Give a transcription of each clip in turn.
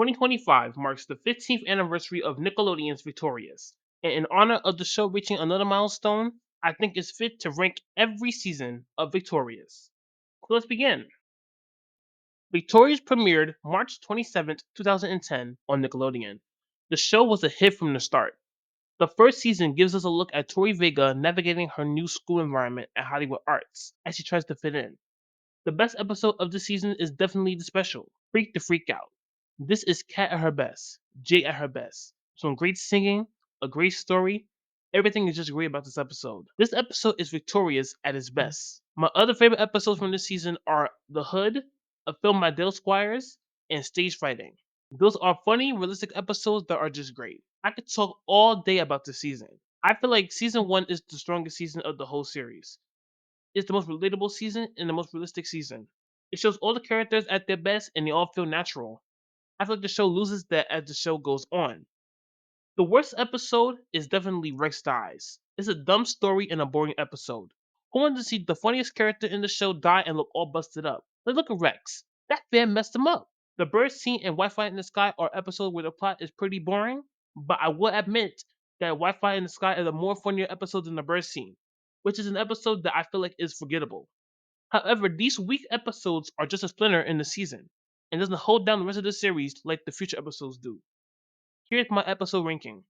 2025 marks the 15th anniversary of Nickelodeon's Victorious, and in honor of the show reaching another milestone, I think it's fit to rank every season of Victorious. So let's begin. Victorious premiered March 27th, 2010 on Nickelodeon. The show was a hit from the start. The first season gives us a look at Tori Vega navigating her new school environment at Hollywood Arts as she tries to fit in. The best episode of the season is definitely the special, Freak the Freak Out. This is Kat at her best, Jay at her best. Some great singing, a great story. Everything is just great about this episode. This episode is Victorious at its best. My other favorite episodes from this season are The Hood, a film by Dale Squires, and Stage Fighting. Those are funny, realistic episodes that are just great. I could talk all day about this season. I feel like season 1 is the strongest season of the whole series. It's the most relatable season and the most realistic season. It shows all the characters at their best and they all feel natural. I feel like the show loses that as the show goes on. The worst episode is definitely Rex Dies. It's a dumb story and a boring episode. Who wanted to see the funniest character in the show die and look all busted up? Like, look at Rex. That fan messed him up. The bird scene and Wi-Fi in the Sky are episodes where the plot is pretty boring, but I will admit that Wi-Fi in the Sky is a more funnier episode than the bird scene, which is an episode that I feel like is forgettable. However, these weak episodes are just a splinter in the season, and doesn't hold down the rest of the series like the future episodes do. Here's my episode ranking.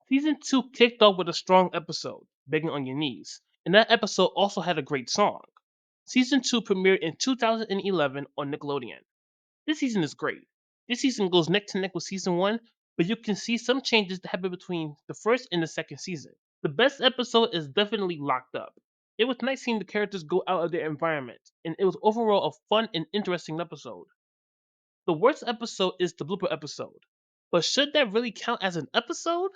Season 2 kicked off with a strong episode, Begging on Your Knees, and that episode also had a great song. Season 2 premiered in 2011 on Nickelodeon. This season is great. This season goes neck to neck with season 1, but you can see some changes that happen between the first and the second season. The best episode is definitely Locked Up. It was nice seeing the characters go out of their environment, and it was overall a fun and interesting episode. The worst episode is the blooper episode. But should that really count as an episode?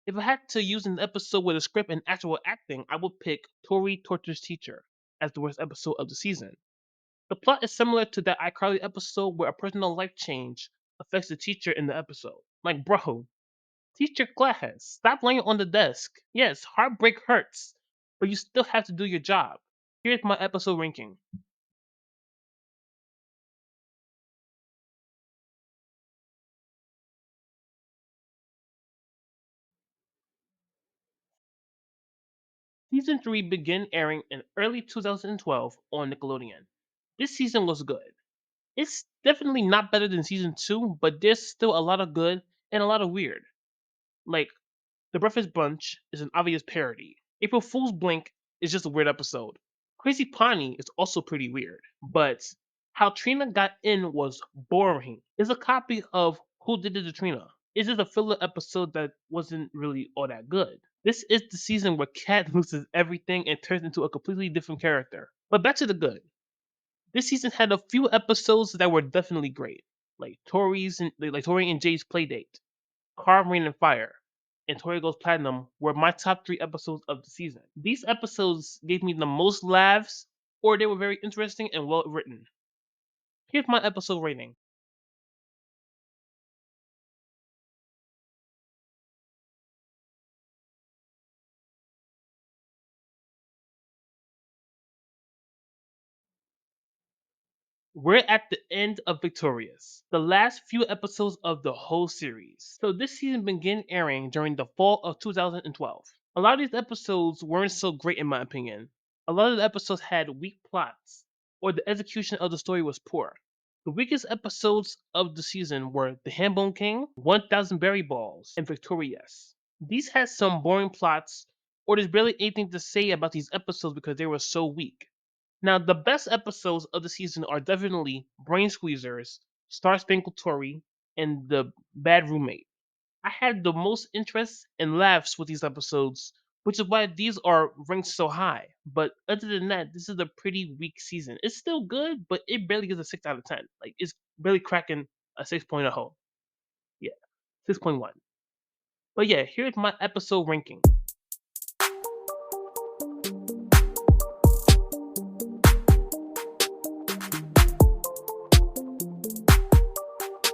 If I had to use an episode with a script and actual acting, I would pick Tori Torture's Teacher as the worst episode of the season. The plot is similar to that iCarly episode where a personal life change affects the teacher in the episode. Like, bro, teach your class. Stop laying on the desk. Yes, heartbreak hurts, but you still have to do your job. Here's my episode ranking. Season 3 began airing in early 2012 on Nickelodeon. This season was good. It's definitely not better than season 2, but there's still a lot of good and a lot of weird. Like, The Breakfast Bunch is an obvious parody. April Fool's Blink is just a weird episode. Crazy Pawnee is also pretty weird, but How Trina Got In was boring. It's a copy of Who Did It to Trina. It's just a filler episode that wasn't really all that good. This is the season where Kat loses everything and turns into a completely different character. But back to the good. This season had a few episodes that were definitely great, like Tori and Jay's Playdate, Carve Rain and Fire, and Tori Goes Platinum were my top 3 episodes of the season. These episodes gave me the most laughs, or they were very interesting and well written. Here's my episode rating. We're at the end of Victorious, the last few episodes of the whole series. So this season began airing during the fall of 2012. A lot of these episodes weren't so great in my opinion. A lot of the episodes had weak plots, or the execution of the story was poor. The weakest episodes of the season were The Hambone King, 1000 Berry Balls, and Victorious. These had some boring plots, or there's barely anything to say about these episodes because they were so weak. Now, the best episodes of the season are definitely Brain Squeezers, Star Spangled Tory, and The Bad Roommate. I had the most interest and laughs with these episodes, which is why these are ranked so high. But other than that, this is a pretty weak season. It's still good, but it barely gets a 6 out of 10. Like, it's barely cracking a 6.0. Yeah, 6.1. But yeah, here's my episode ranking.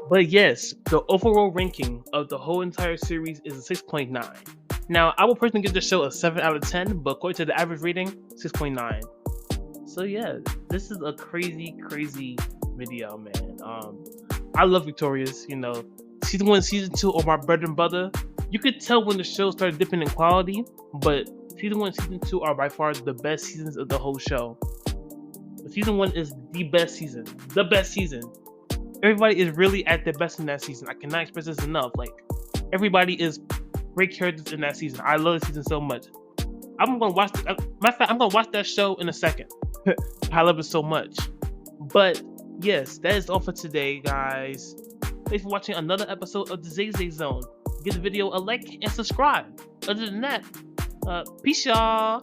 But yes, the overall ranking of the whole entire series is a 6.9. Now, I will personally give the show a 7 out of 10, but according to the average rating, 6.9. So yeah, this is a crazy, crazy video, man. I love Victorious. You know, season 1, season 2 are my bread and butter. You could tell when the show started dipping in quality, but season 1, season 2 are by far the best seasons of the whole show. But season 1 is the best season. The best season. Everybody is really at their best in that season. I cannot express this enough. Like, everybody is great characters in that season. I love the season so much. I'm gonna watch. Matter of fact, I'm gonna watch that show in a second. I love it so much. But yes, that is all for today, guys. Thanks for watching another episode of the Zay Zay Zone. Give the video a like and subscribe. Other than that, peace, y'all.